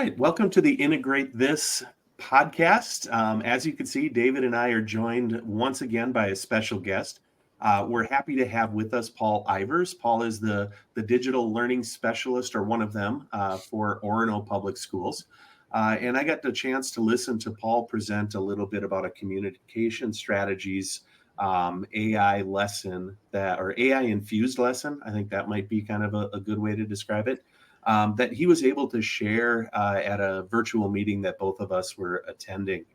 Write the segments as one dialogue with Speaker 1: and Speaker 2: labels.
Speaker 1: right, welcome to the Integrate This podcast. As you can see, David and I are joined once again by a special guest. We're happy to have with us Paul Ivers. Paul is the digital learning specialist, or one of them, for Orono Public Schools. And I got the chance to listen to Paul present a little bit about a communication strategies AI lesson or AI infused lesson. I think that might be kind of a good way to describe it. That he was able to share at a virtual meeting that both of us were attending.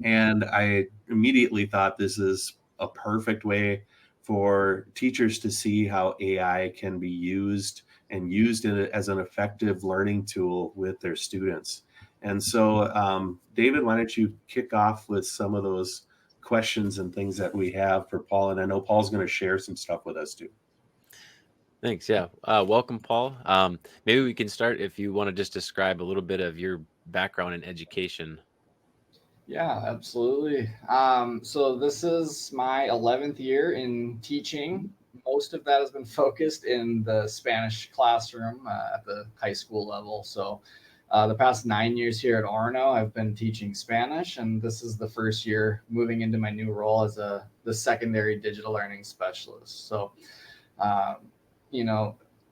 Speaker 1: And I immediately thought this is a perfect way for teachers to see how AI can be used as an effective learning tool with their students. And so, David, why don't you kick off with some of those questions and things that we have for Paul? And I know Paul's going to share some stuff with us too.
Speaker 2: Thanks. Yeah. Welcome, Paul. Maybe we can start if you want to just describe a little bit of your background in education.
Speaker 3: Yeah, absolutely. So this is my 11th year in teaching. Most of that has been focused in the Spanish classroom at the high school level. So the past 9 years here at Orono, I've been teaching Spanish, and this is the first year moving into my new role as the secondary digital learning specialist. So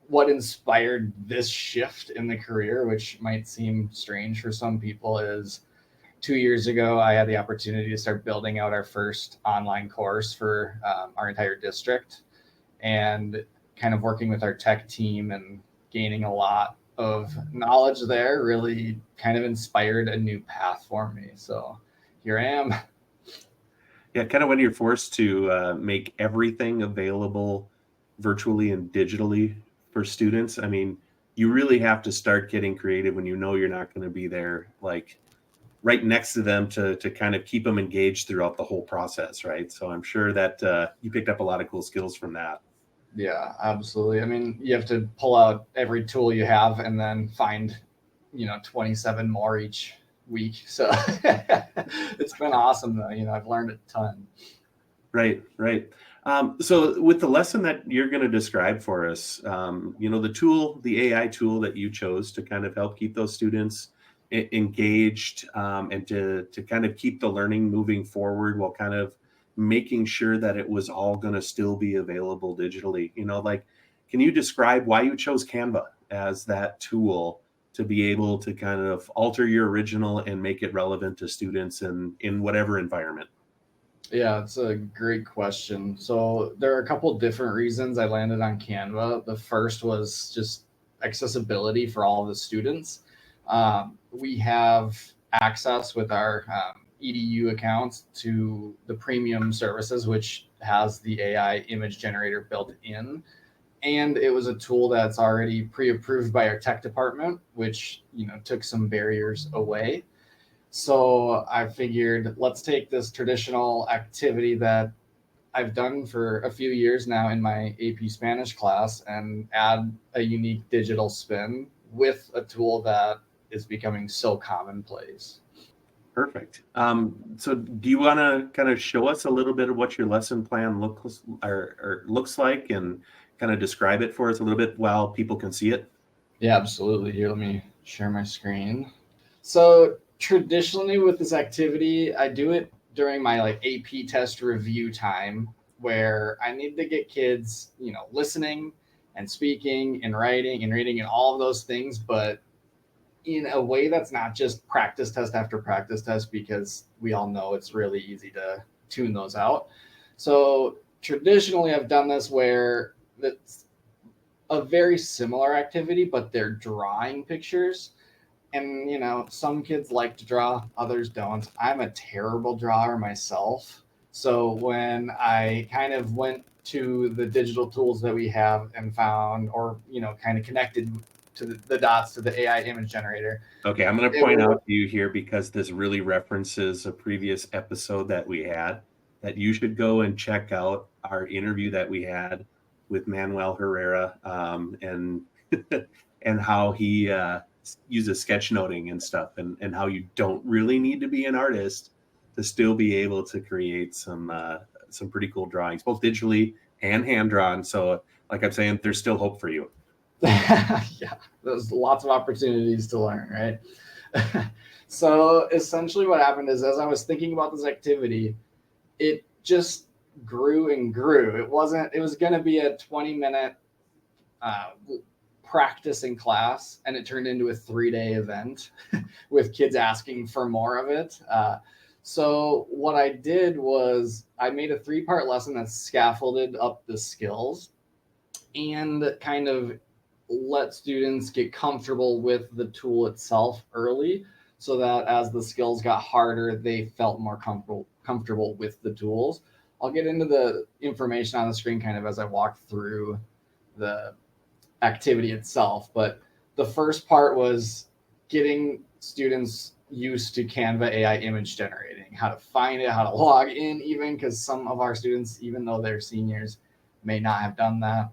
Speaker 3: what inspired this shift in the career, which might seem strange for some people, is 2 years ago, I had the opportunity to start building out our first online course for our entire district, and kind of working with our tech team and gaining a lot of knowledge there really kind of inspired a new path for me. So here I am.
Speaker 1: Yeah, kind of when you're forced to make everything available virtually and digitally for students. I mean, you really have to start getting creative when you know you're not going to be there, like right next to them to kind of keep them engaged throughout the whole process, right? So I'm sure that you picked up a lot of cool skills from that.
Speaker 3: Yeah, absolutely. I mean, you have to pull out every tool you have and then find, 27 more each week. So it's been awesome though. I've learned a ton.
Speaker 1: Right. So with the lesson that you're going to describe for us, the AI tool that you chose to kind of help keep those students engaged, and to kind of keep the learning moving forward while kind of making sure that it was all going to still be available digitally. Can you describe why you chose Canva as that tool to be able to kind of alter your original and make it relevant to students in whatever environment?
Speaker 3: Yeah, it's a great question. So there are a couple different reasons I landed on Canva. The first was just accessibility for all of the students. We have access with our EDU accounts to the premium services, which has the AI image generator built in. And it was a tool that's already pre-approved by our tech department, which took some barriers away. So I figured, let's take this traditional activity that I've done for a few years now in my AP Spanish class and add a unique digital spin with a tool that is becoming so commonplace.
Speaker 1: Perfect. So do you want to kind of show us a little bit of what your lesson plan looks like, and kind of describe it for us a little bit while people can see it?
Speaker 3: Yeah, absolutely. Here, let me share my screen. So traditionally with this activity, I do it during my AP test review time, where I need to get kids, listening and speaking and writing and reading and all of those things, but in a way that's not just practice test after practice test, because we all know it's really easy to tune those out. So traditionally I've done this where it's a very similar activity, but they're drawing pictures. And, some kids like to draw, others don't. I'm a terrible drawer myself. So when I kind of went to the digital tools that we have and found, or, kind of connected to the dots to the AI image generator.
Speaker 1: Okay, I'm going to point out to you here, because this really references a previous episode that we had, that you should go and check out our interview that we had with Manuel Herrera, and and how he uses sketchnoting and stuff, and how you don't really need to be an artist to still be able to create some pretty cool drawings, both digitally and hand drawn. So like I'm saying, there's still hope for you.
Speaker 3: Yeah, there's lots of opportunities to learn, right? So essentially what happened is, as I was thinking about this activity, it just grew and grew. It was going to be a 20-minute uh, practice in class, and it turned into a 3-day event with kids asking for more of it. So what I did was I made a 3-part lesson that scaffolded up the skills and kind of let students get comfortable with the tool itself early, so that as the skills got harder, they felt more comfortable with the tools. I'll get into the information on the screen kind of as I walk through the activity itself, but the first part was getting students used to Canva AI image generating, how to find it, how to log in, even because some of our students, even though they're seniors, may not have done that.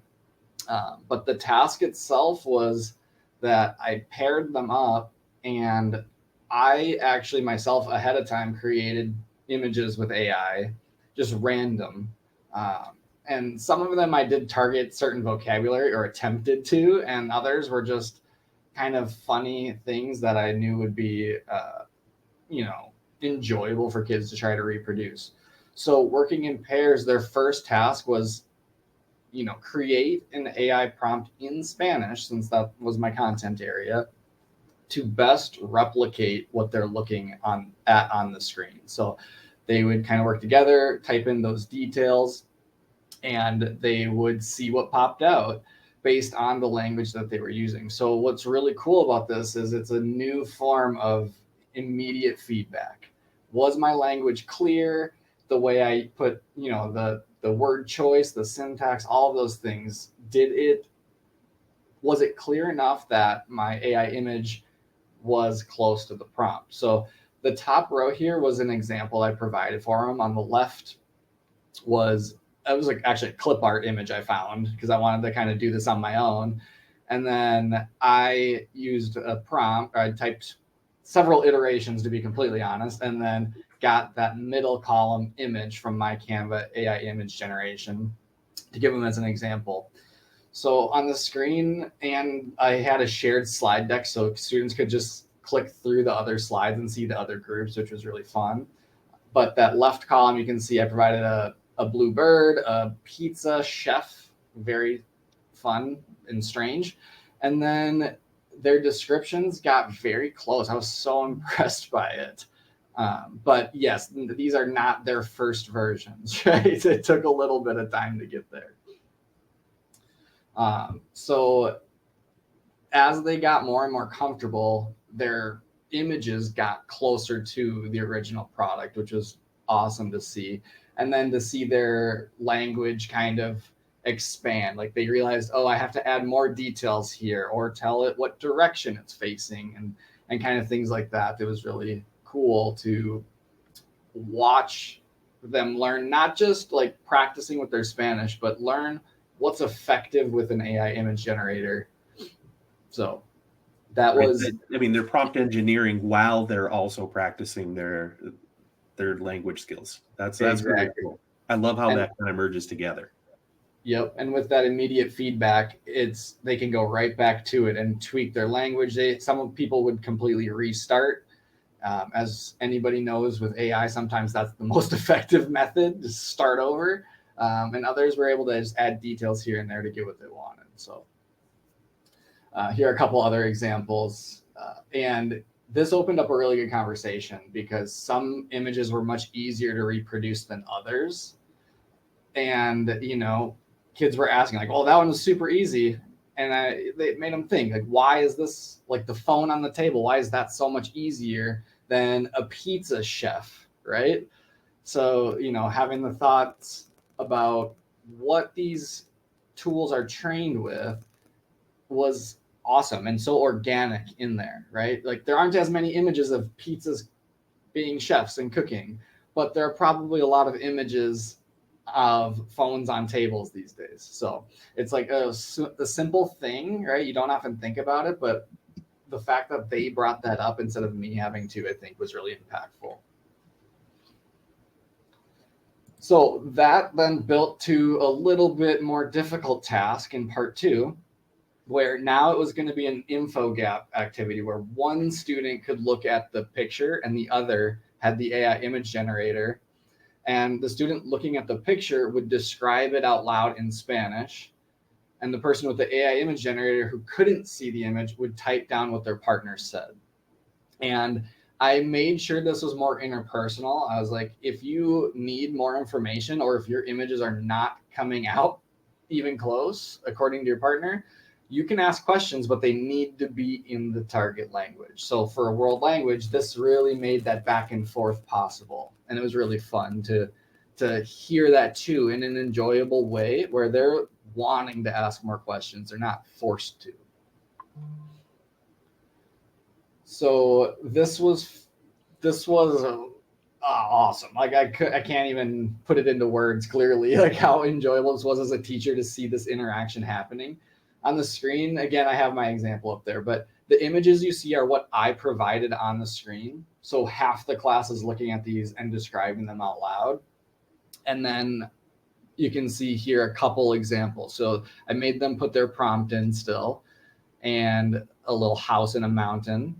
Speaker 3: But the task itself was that I paired them up, and I actually myself ahead of time created images with AI, just random. And some of them I did target certain vocabulary or attempted to, and others were just kind of funny things that I knew would be, enjoyable for kids to try to reproduce. So working in pairs, their first task was create an AI prompt in Spanish, since that was my content area, to best replicate what they're looking at on the screen. So they would kind of work together, type in those details, and they would see what popped out based on the language that they were using. So what's really cool about this is it's a new form of immediate feedback. Was my language clear? The way I put, the word choice, the syntax, all of those things, was it clear enough that my AI image was close to the prompt? So the top row here was an example I provided for them. On the left was actually a clip art image I found because I wanted to kind of do this on my own. And then I used a prompt, or I typed several iterations to be completely honest, and then got that middle column image from my Canva AI image generation to give them as an example. So on the screen, and I had a shared slide deck so students could just click through the other slides and see the other groups, which was really fun. But that left column, you can see I provided a blue bird, a pizza chef, very fun and strange. And then their descriptions got very close. I was so impressed by it. But yes, these are not their first versions, right? It took a little bit of time to get there. So as they got more and more comfortable, their images got closer to the original product, which was awesome to see. And then to see their language kind of expand, like they realized, oh, I have to add more details here, or tell it what direction it's facing, and kind of things like that. It was really cool to watch them learn, not just like practicing with their Spanish, but learn what's effective with an AI image generator. So that was,
Speaker 1: they're prompt engineering while they're also practicing their language skills. That's
Speaker 3: exactly.
Speaker 1: Very cool. I love how that kind of merges together.
Speaker 3: Yep. And with that immediate feedback, they can go right back to it and tweak their language. Some people would completely restart. As anybody knows with AI, sometimes that's the most effective method, to start over. And others were able to just add details here and there to get what they wanted. So here are a couple other examples. And this opened up a really good conversation because some images were much easier to reproduce than others. And, kids were asking like, oh, that one was super easy. And they made them think, like, why is this, like the phone on the table, why is that so much easier than a pizza chef, right? So, having the thoughts about what these tools are trained with was awesome and so organic in there, right? Like there aren't as many images of pizzas being chefs and cooking, but there are probably a lot of images of phones on tables these days. So it's like a simple thing, right? You don't often think about it, but the fact that they brought that up instead of me having to, I think was really impactful. So that then built to a little bit more difficult task in part 2, where now it was going to be an info gap activity where one student could look at the picture and the other had the AI image generator. And the student looking at the picture would describe it out loud in Spanish. And the person with the AI image generator who couldn't see the image would type down what their partner said. And I made sure this was more interpersonal. I was like, if you need more information or if your images are not coming out even close, according to your partner, you can ask questions, but they need to be in the target language. So for a world language, this really made that back and forth possible. And it was really fun to hear that too in an enjoyable way where they're wanting to ask more questions. They're not forced to. So this was awesome. Like I can't even put it into words clearly, like how enjoyable this was as a teacher to see this interaction happening on the screen. Again, I have my example up there, but the images you see are what I provided on the screen. So half the class is looking at these and describing them out loud. And then you can see here a couple examples. So I made them put their prompt in still, and a little house in a mountain.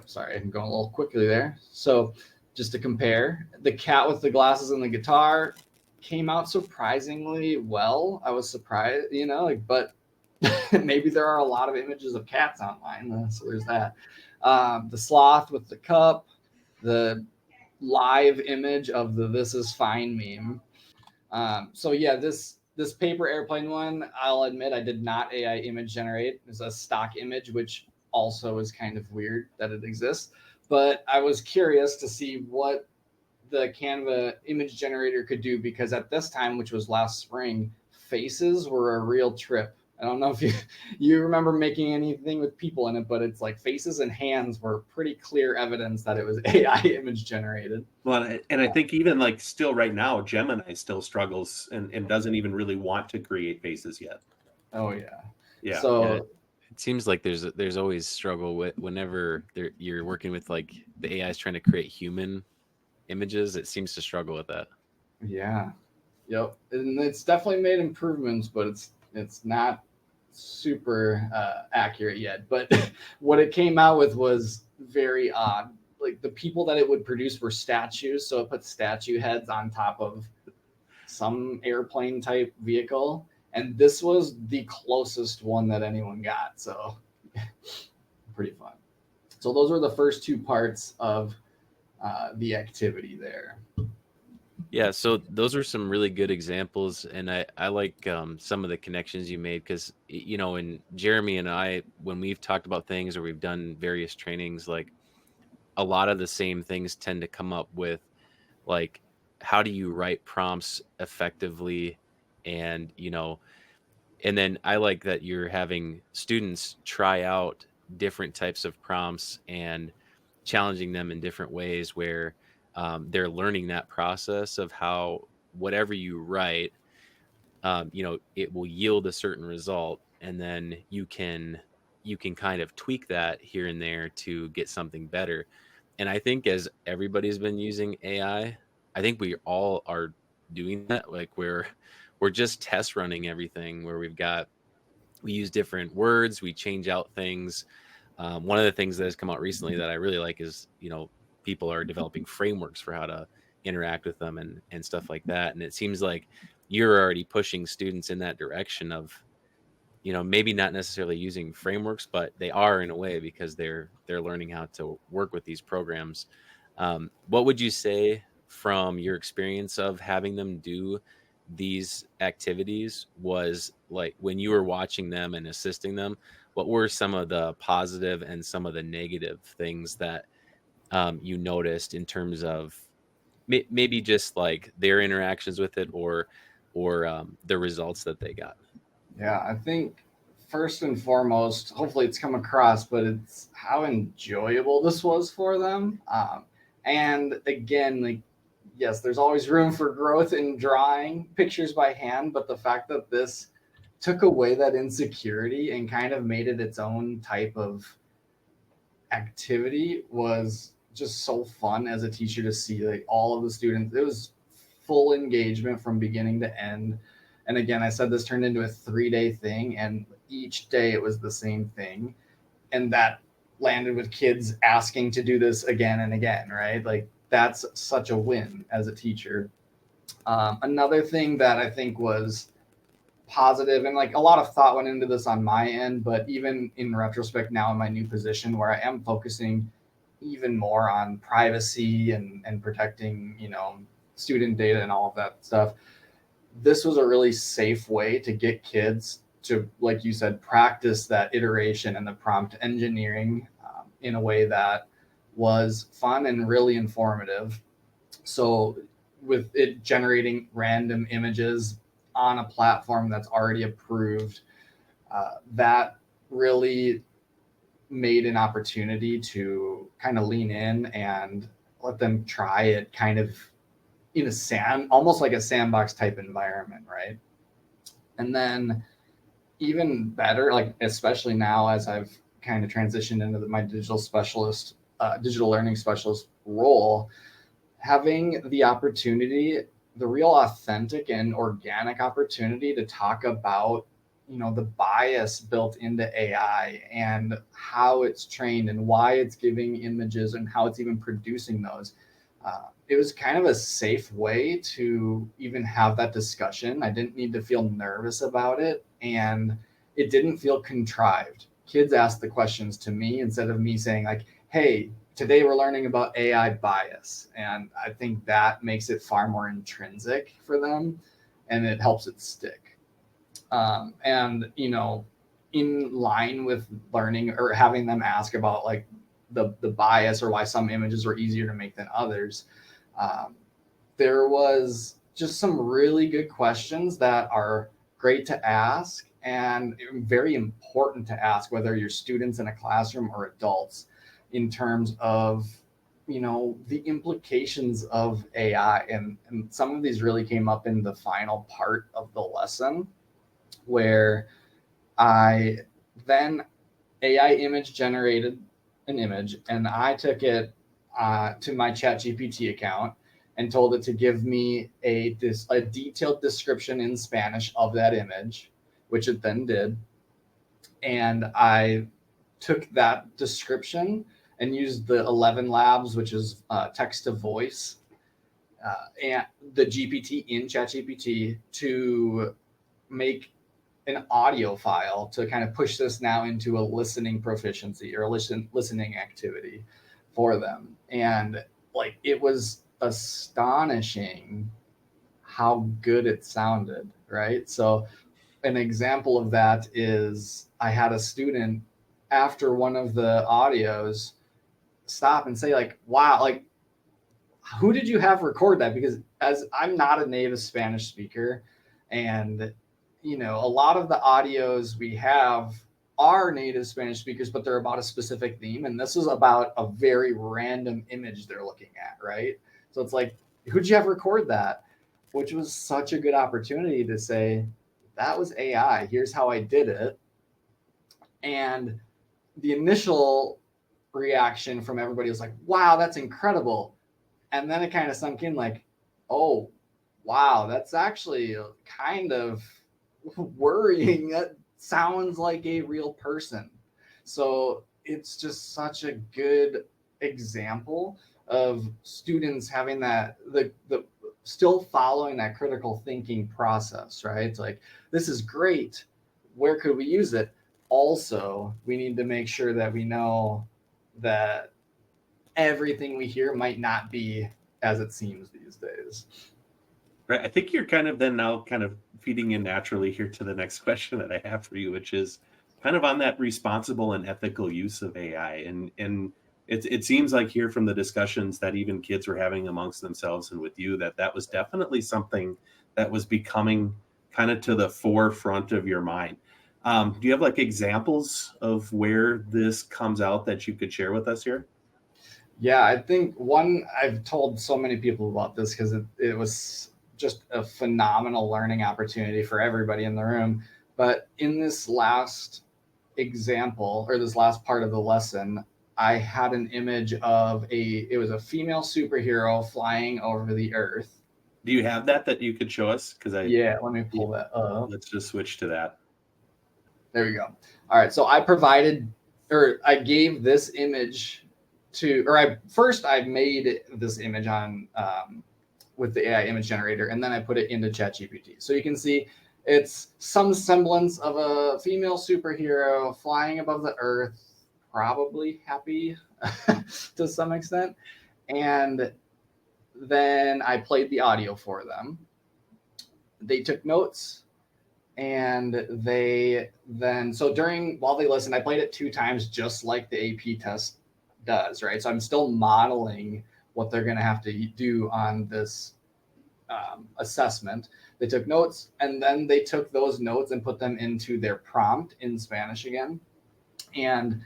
Speaker 3: Sorry, I'm going a little quickly there. So just to compare, the cat with the glasses and the guitar came out surprisingly well. I was surprised, but maybe there are a lot of images of cats online. So there's that. The sloth with the cup, the live image of the "This is fine" meme. So yeah, this paper airplane one, I'll admit I did not AI image generate. It's a stock image, which also is kind of weird that it exists. But I was curious to see what the Canva image generator could do, because at this time, which was last spring, faces were a real trip. I don't know if you remember making anything with people in it, but it's like faces and hands were pretty clear evidence that it was AI image generated.
Speaker 1: Well, and I think even like still right now, Gemini still struggles and doesn't even really want to create faces yet.
Speaker 3: Oh yeah.
Speaker 1: Yeah.
Speaker 3: So
Speaker 2: Yeah. It seems like there's always struggle with whenever you're working with like the AI is trying to create human images. It seems to struggle with that.
Speaker 3: yeah. Yep. And it's definitely made improvements, but it's not super accurate yet. But what it came out with was very odd. Like the people that it would produce were statues, so it put statue heads on top of some airplane type vehicle, and this was the closest one that anyone got. So pretty fun. So those were the first two parts of the activity there.
Speaker 2: Yeah, so those are some really good examples, and I like some of the connections you made because and Jeremy and I, when we've talked about things or we've done various trainings, like a lot of the same things tend to come up with, like how do you write prompts effectively, and and then I like that you're having students try out different types of prompts and challenging them in different ways where they're learning that process of how whatever you write, it will yield a certain result, and then you can kind of tweak that here and there to get something better. And I think as everybody's been using AI, I think we all are doing that. Like we're just test running everything where we use different words, we change out things. One of the things that has come out recently that I really like is, people are developing frameworks for how to interact with them and stuff like that. And it seems like you're already pushing students in that direction of, maybe not necessarily using frameworks, but they are in a way because they're learning how to work with these programs. What would you say from your experience of having them do these activities was like when you were watching them and assisting them? What were some of the positive and some of the negative things that you noticed in terms of maybe just like their interactions with it or the results that they got?
Speaker 3: Yeah, I think first and foremost, hopefully it's come across, but it's how enjoyable this was for them. And again, like, yes, there's always room for growth in drawing pictures by hand, but the fact that this took away that insecurity and kind of made it its own type of activity was just so fun as a teacher to see. Like all of the students, it was full engagement from beginning to end. And again, I said this turned into a 3-day thing, and each day it was the same thing. And that landed with kids asking to do this again and again, right? Like that's such a win as a teacher. Another thing that I think was positive, and like a lot of thought went into this on my end, but even in retrospect now in my new position where I am focusing even more on privacy and protecting, student data and all of that stuff, this was a really safe way to get kids to, like you said, practice that iteration and the prompt engineering in a way that was fun and really informative. So with it generating random images on a platform that's already approved, that really made an opportunity to kind of lean in and let them try it kind of in almost like a sandbox type environment, right? And then even better, like especially now as I've kind of transitioned into my digital learning specialist role, having the opportunity, the real authentic and organic opportunity to talk about, the bias built into AI and how it's trained and why it's giving images and how it's even producing those. It was kind of a safe way to even have that discussion. I didn't need to feel nervous about it, and it didn't feel contrived. Kids asked the questions to me instead of me saying like, hey, today we're learning about AI bias. And I think that makes it far more intrinsic for them, and it helps it stick. And, in line with learning or having them ask about like the bias or why some images were easier to make than others, there was just some really good questions that are great to ask and very important to ask, whether you're students in a classroom or adults, in terms of, the implications of AI. And some of these really came up in the final part of the lesson, where I then AI image generated an image, and I took it to my ChatGPT account and told it to give me a detailed description in Spanish of that image, which it then did. And I took that description and used the 11 Labs, which is text to voice, and the GPT in ChatGPT to make an audio file to kind of push this now into a listening proficiency or listening activity for them. And like, it was astonishing how good it sounded, right? So an example of that is I had a student after one of the audios stop and say like, wow, like who did you have record that? Because as I'm not a native Spanish speaker, and a lot of the audios we have are native Spanish speakers, but they're about a specific theme. And this was about a very random image they're looking at, right? So it's like, who'd you have record that? Which was such a good opportunity to say, that was AI. Here's how I did it. And the initial reaction from everybody was like, wow, that's incredible. And then it kind of sunk in like, oh, wow, that's actually kind of worrying. That sounds like a real person. So it's just such a good example of students having that, the still following that critical thinking process, right? It's like, this is great. Where could we use it? Also, we need to make sure that we know that everything we hear might not be as it seems these days.
Speaker 1: Right. I think you're kind of then now kind of feeding in naturally here to the next question that I have for you, which is kind of on that responsible and ethical use of AI. And it seems like here from the discussions that even kids were having amongst themselves and with you, that was definitely something that was becoming kind of to the forefront of your mind. Do you have like examples of where this comes out that you could share with us here?
Speaker 3: Yeah, I think one, I've told so many people about this because it was just a phenomenal learning opportunity for everybody in the room. But in this last example, or this last part of the lesson, I had an image of it was a female superhero flying over the earth.
Speaker 1: Do you have that you could show us? Because
Speaker 3: Yeah, let me pull that up.
Speaker 1: let's just switch to that.
Speaker 3: There we go. All right, so I gave this image to, I made this image on with the AI image generator, and then I put it into ChatGPT. So you can see it's some semblance of a female superhero flying above the earth, probably happy to some extent. And then I played the audio for them. They took notes. And while they listened, I played it 2 times, just like the AP test does, right? So I'm still modeling what they're going to have to do on this assessment. They took notes, and then they took those notes and put them into their prompt in Spanish again. And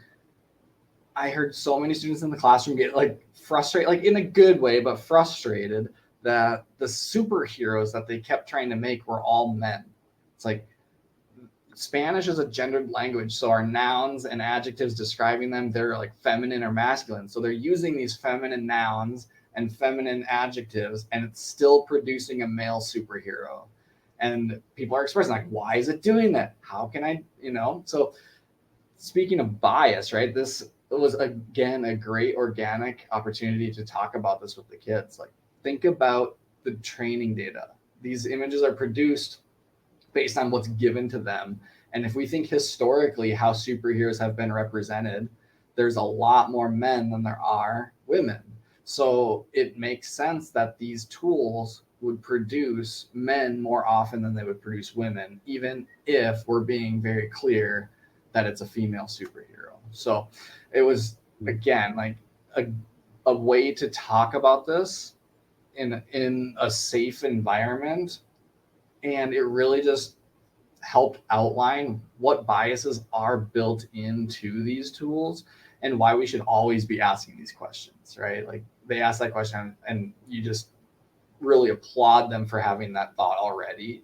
Speaker 3: I heard so many students in the classroom get like frustrated, like in a good way, but frustrated that the superheroes that they kept trying to make were all men. It's like Spanish is a gendered language, so our nouns and adjectives describing them, they're like feminine or masculine. So they're using these feminine nouns and feminine adjectives, and it's still producing a male superhero. And people are expressing like, why is it doing that? How can I, So speaking of bias, right? This was, again, a great organic opportunity to talk about this with the kids. Like, think about the training data. These images are produced based on what's given to them. And if we think historically how superheroes have been represented, there's a lot more men than there are women. So it makes sense that these tools would produce men more often than they would produce women, even if we're being very clear that it's a female superhero. So it was, again, like a way to talk about this in a safe environment. And it really just helped outline what biases are built into these tools and why we should always be asking these questions, right? Like, they ask that question and you just really applaud them for having that thought already,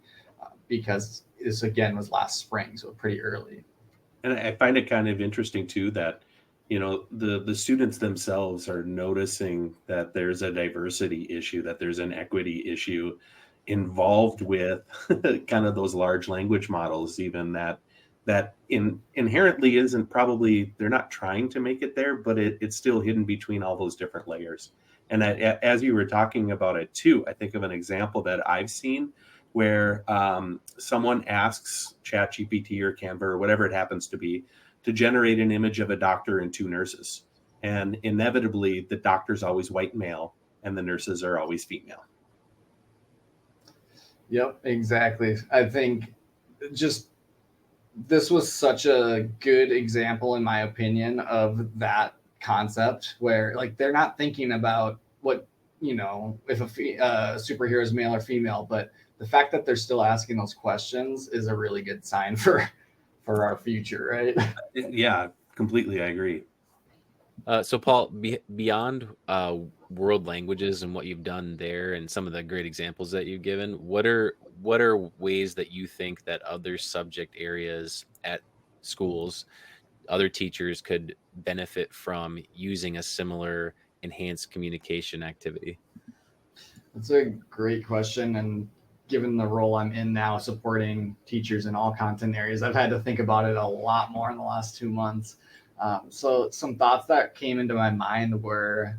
Speaker 3: because this, again, was last spring, so pretty early.
Speaker 1: And I find it kind of interesting too that, the students themselves are noticing that there's a diversity issue, that there's an equity issue involved with kind of those large language models, even that inherently isn't, probably they're not trying to make it there, but it's still hidden between all those different layers. And as you were talking about it too, I think of an example that I've seen where someone asks ChatGPT or Canva or whatever it happens to be to generate an image of a doctor and 2 nurses. And inevitably, the doctor's always white male and the nurses are always female.
Speaker 3: Yep, exactly. I think just this was such a good example, in my opinion, of that concept where, like, they're not thinking about what, if a superhero is male or female, but the fact that they're still asking those questions is a really good sign for our future, right?
Speaker 1: Yeah, completely. I agree.
Speaker 2: So Paul, beyond world languages and what you've done there and some of the great examples that you've given, what are ways that you think that other subject areas at schools, other teachers could benefit from using a similar enhanced communication activity?
Speaker 3: That's a great question. And given the role I'm in now, supporting teachers in all content areas, I've had to think about it a lot more in the last 2 months. So some thoughts that came into my mind were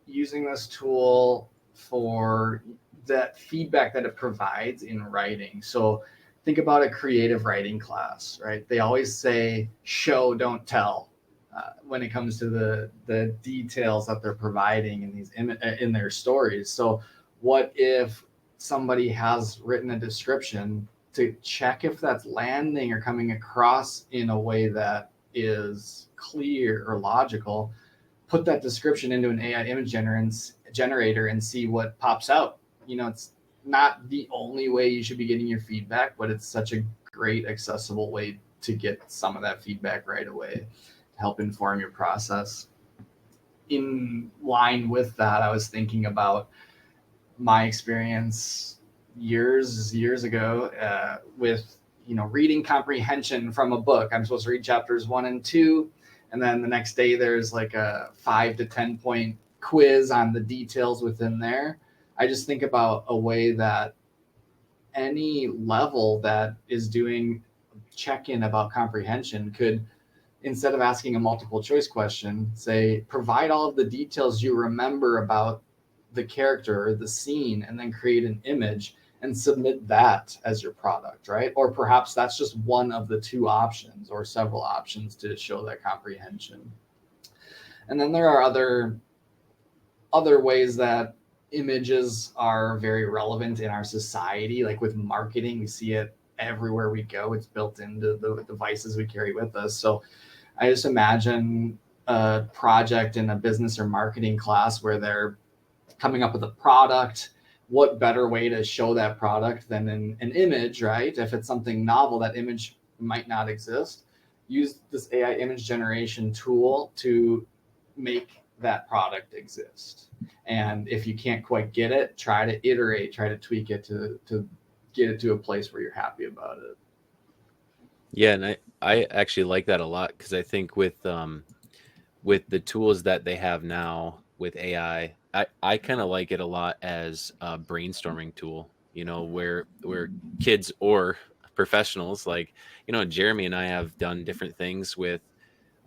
Speaker 3: using this tool for that feedback that it provides in writing. So think about a creative writing class, right? They always say, show, don't tell, when it comes to the details that they're providing in these in their stories. So what if somebody has written a description, to check if that's landing or coming across in a way that is clear or logical, put that description into an AI image generator and see what pops out. It's not the only way you should be getting your feedback, but it's such a great accessible way to get some of that feedback right away to help inform your process. In line with that, I was thinking about my experience years ago with reading comprehension from a book. I'm supposed to read chapters 1 and 2, and then the next day there's like a 5 to 10 point quiz on the details within there. I just think about a way that any level that is doing check-in about comprehension could, instead of asking a multiple choice question, say, provide all of the details you remember about the character or the scene, and then create an image and submit that as your product, right? Or perhaps that's just one of the two options or several options to show that comprehension. And then there are other ways that images are very relevant in our society. Like with marketing, we see it everywhere we go. It's built into the devices we carry with us. So I just imagine a project in a business or marketing class where they're coming up with a product. What better way to show that product than in an image, right? If it's something novel, that image might not exist. Use this AI image generation tool to make that product exist. And if you can't quite get it, try to iterate, try to tweak it to get it to a place where you're happy about it.
Speaker 2: Yeah, and I actually like that a lot, because I think with the tools that they have now with AI, I kind of like it a lot as a brainstorming tool, where kids or professionals, like, Jeremy and I have done different things with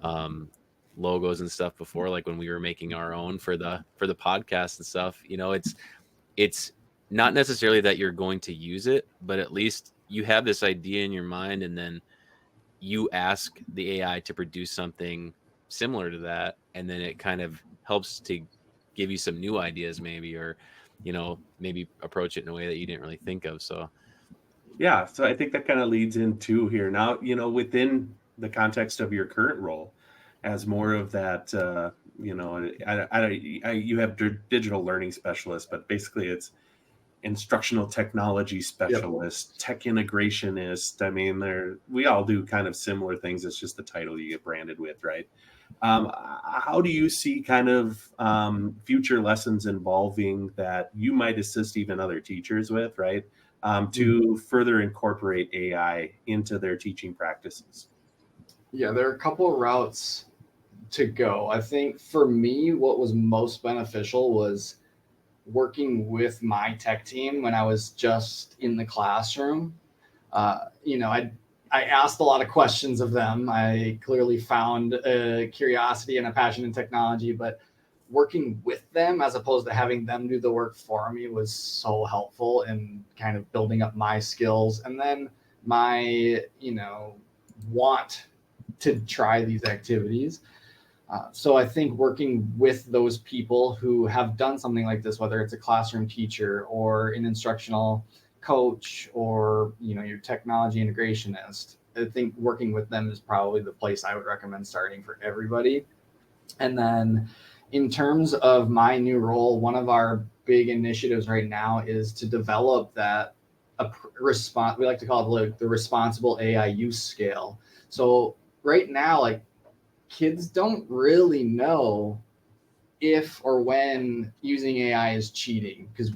Speaker 2: um logos and stuff before, like when we were making our own for the podcast and stuff. It's not necessarily that you're going to use it, but at least you have this idea in your mind, and then you ask the AI to produce something similar to that, and then it kind of helps to give you some new ideas, maybe, or maybe approach it in a way that you didn't really think of. So
Speaker 1: Yeah, so I think that kind of leads into here now, within the context of your current role as more of that, you have digital learning specialist, but basically it's instructional technology specialist, tech integrationist. I mean, we all do kind of similar things. It's just the title you get branded with, right? How do you see kind of future lessons involving that you might assist even other teachers with, right? To further incorporate AI into their teaching practices?
Speaker 3: Yeah, there are a couple of routes to go. I think for me, what was most beneficial was working with my tech team when I was just in the classroom. I asked a lot of questions of them. I clearly found a curiosity and a passion in technology, but working with them as opposed to having them do the work for me was so helpful in kind of building up my skills, and then my, want to try these activities. So I think working with those people who have done something like this, whether it's a classroom teacher or an instructional coach or, your technology integrationist, I think working with them is probably the place I would recommend starting for everybody. And then in terms of my new role, one of our big initiatives right now is to develop that response. We like to call it the responsible AI use scale. So right now, like, kids don't really know if or when using AI is cheating, because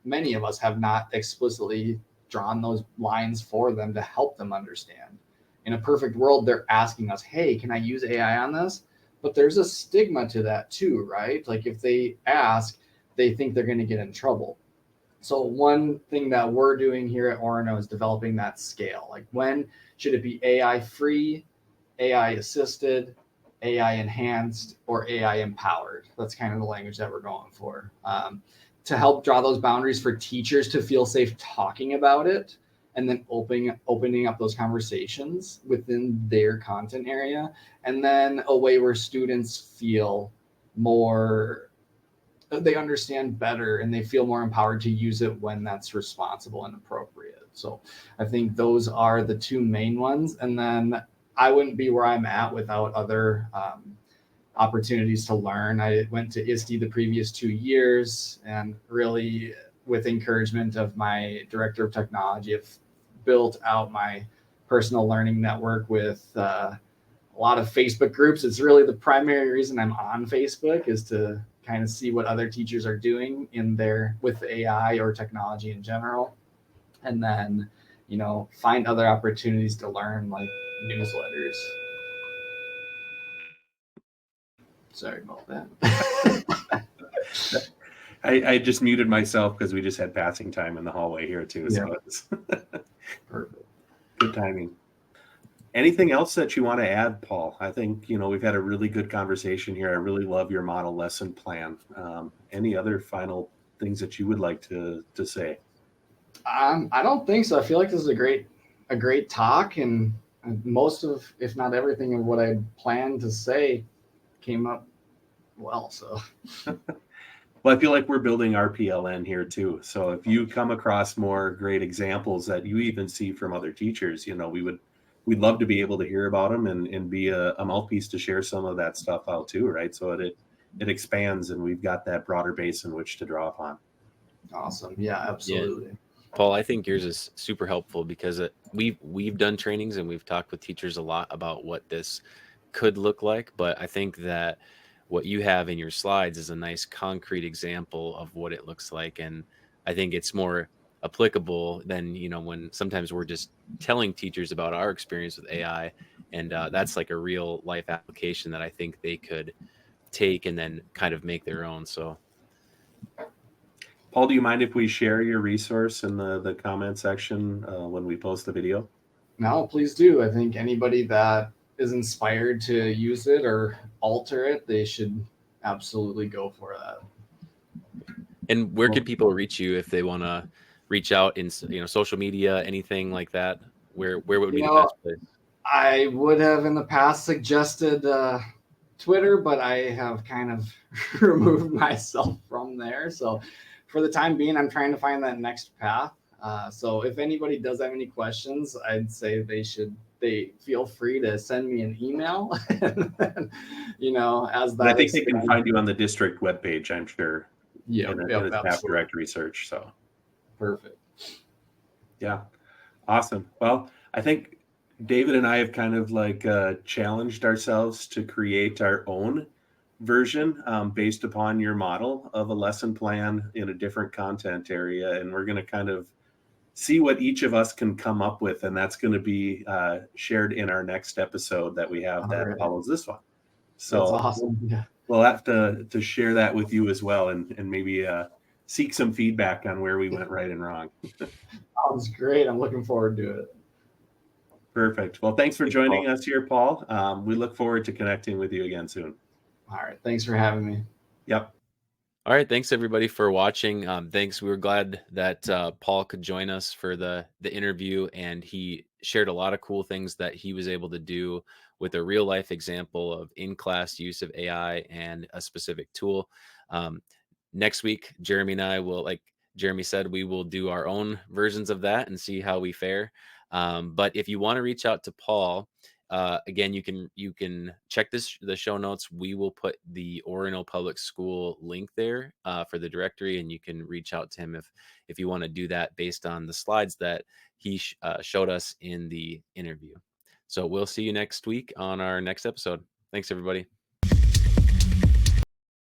Speaker 3: many of us have not explicitly drawn those lines for them to help them understand. In a perfect world, they're asking us, hey, can I use AI on this? But there's a stigma to that too, right? Like if they ask, they think they're going to get in trouble. So one thing that we're doing here at Orono is developing that scale. Like, when should it be AI free, AI assisted, AI enhanced, or AI empowered? That's kind of the language that we're going for, to help draw those boundaries for teachers to feel safe talking about it, and then opening up those conversations within their content area, and then a way where students feel more, they understand better, and they feel more empowered to use it when that's responsible and appropriate. So I think those are the two main ones. And then I wouldn't be where I'm at without other opportunities to learn. I went to ISTE the previous 2 years, and really, with encouragement of my director of technology, have built out my personal learning network with a lot of Facebook groups. It's really the primary reason I'm on Facebook, is to kind of see what other teachers are doing with AI or technology in general. And then, find other opportunities to learn, like newsletters. Sorry about that.
Speaker 1: I just muted myself because we just had passing time in the hallway here too.
Speaker 3: Yeah.
Speaker 1: So it's
Speaker 3: Perfect.
Speaker 1: good timing. Anything else that you want to add, Paul? I think, we've had a really good conversation here. I really love your model lesson plan. Any other final things that you would like to say?
Speaker 3: I don't think so. I feel like this is a great talk, and most of, if not everything, of what I planned to say came up well. So,
Speaker 1: Well, I feel like we're building RPLN here too. So if you come across more great examples that you even see from other teachers, we'd love to be able to hear about them and be a mouthpiece to share some of that stuff out too, right? So it expands, and we've got that broader base in which to draw upon.
Speaker 3: awesome. Yeah, absolutely.
Speaker 2: Yeah. Paul, I think yours is super helpful because we've done trainings and we've talked with teachers a lot about what this could look like, but I think that what you have in your slides is a nice concrete example of what it looks like, and I think it's more applicable than when sometimes we're just telling teachers about our experience with AI, and that's like a real life application that I think they could take and then kind of make their own. So
Speaker 1: Paul, do you mind if we share your resource in the comment section when we post the video?
Speaker 3: No, please do. I think anybody that is inspired to use it or alter it, they should absolutely go for that.
Speaker 2: And where can people reach you if they want to reach out in social media, anything like that? Where would be the best place?
Speaker 3: I would have in the past suggested Twitter, but I have kind of removed myself from there. So for the time being, I'm trying to find that next path. So if anybody does have any questions, I'd say they feel free to send me an email. And then, as that
Speaker 1: I think they can find you on the district webpage, I'm sure.
Speaker 3: Yeah,
Speaker 1: in the staff directory search. So
Speaker 3: perfect.
Speaker 1: Yeah, awesome. Well, I think David and I have kind of like challenged ourselves to create our own version based upon your model of a lesson plan in a different content area, and we're going to kind of see what each of us can come up with, and that's going to be shared in our next episode that we have that follows this one. So
Speaker 3: that's awesome. Yeah.
Speaker 1: We'll have to share that with you as well, and maybe seek some feedback on where we went right and wrong.
Speaker 3: Sounds great. I'm looking forward to it.
Speaker 1: Perfect. Well, thanks for joining us here, Paul. We look forward to connecting with you again soon.
Speaker 3: All right. Thanks for having me.
Speaker 1: Yep.
Speaker 2: All right. Thanks everybody for watching. Thanks. We were glad that Paul could join us for the interview, and he shared a lot of cool things that he was able to do with a real life example of in-class use of AI and a specific tool. Next week, Jeremy and I will, like Jeremy said, we will do our own versions of that and see how we fare. But if you want to reach out to Paul, again, you can check the show notes. We will put the Orono Public School link there for the directory, and you can reach out to him if you want to do that based on the slides that he showed us in the interview. So we'll see you next week on our next episode. Thanks, everybody.